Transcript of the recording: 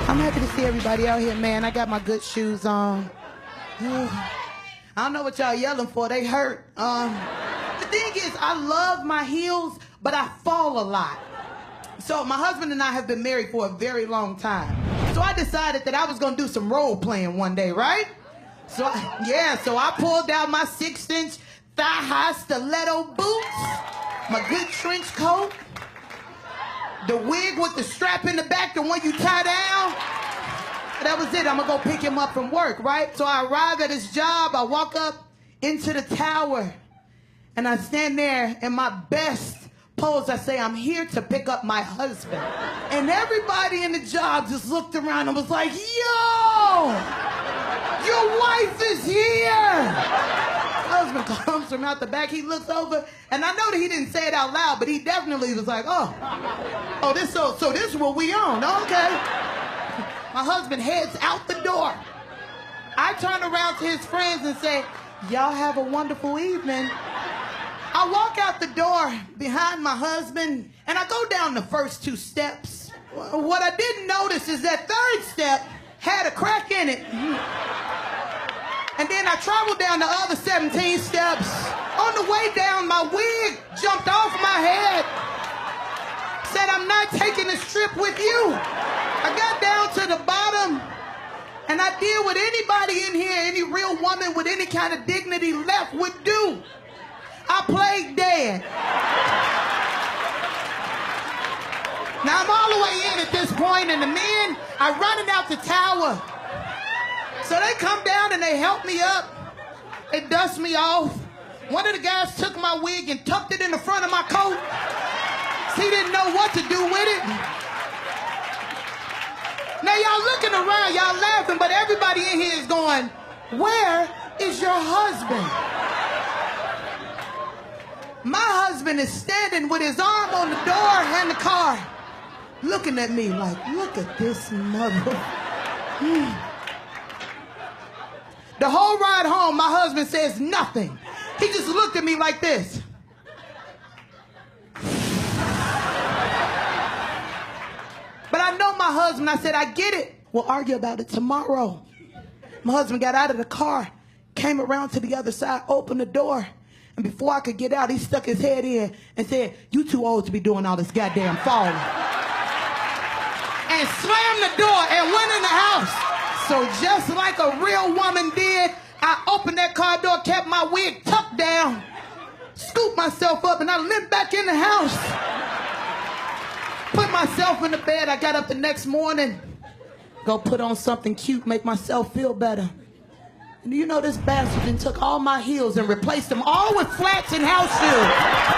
I'm happy to see everybody out here, man. I got my good shoes on. I don't know what y'all yelling for. They hurt. The thing is, I love my heels, but I fall a lot. So my husband and I have been married for a very long time. So I decided that I was going to do some role playing one day, right? So I pulled out my 6-inch thigh-high stiletto boots, my good trench coat, the wig with the strap in the back, the one you tie down. That was it. I'm going to go pick him up from work, right? So I arrive at his job. I walk up into the tower, and I stand there in my best pose. I say, I'm here to pick up my husband. And everybody in the job just looked around and was like, yo, your wife is here. My husband comes from out the back. He looks over, and I know that he didn't say it out loud, but he definitely was like, so this is what we on. Okay. My husband heads out the door. I turn around to his friends and say, y'all have a wonderful evening. I walk out the door behind my husband, and I go down the first 2 steps. What I didn't notice is that 3rd step had a crack in it. And then I traveled down the other 17 steps. On the way down, my wig jumped off my head. Said, I'm not taking this trip with you. I got down to the bottom, and I did what anybody in here, any real woman with any kind of dignity left would do. I played dead. Now I'm all the way in at this point, and the men are running out the tower. So they come down and they help me up. They dust me off. One of the guys took my wig and tucked it in the front of my coat. He didn't know what to do with it. Now y'all looking around, y'all laughing, but everybody in here is going, where is your husband? My husband is standing with his arm on the door and the car, looking at me like, look at this mother. The whole ride home, my husband says nothing. He just looked at me like this. But I know my husband. I said, I get it. We'll argue about it tomorrow. My husband got out of the car, came around to the other side, opened the door. And before I could get out, he stuck his head in and said, you too old to be doing all this goddamn falling. And slammed the door and went in the house. So just like a real woman did, I opened that car door, kept my wig tucked down, scooped myself up, and I limped back in the house. Put myself in the bed. I got up the next morning, go put on something cute, make myself feel better. And you know this bastard then took all my heels and replaced them all with flats and house shoes.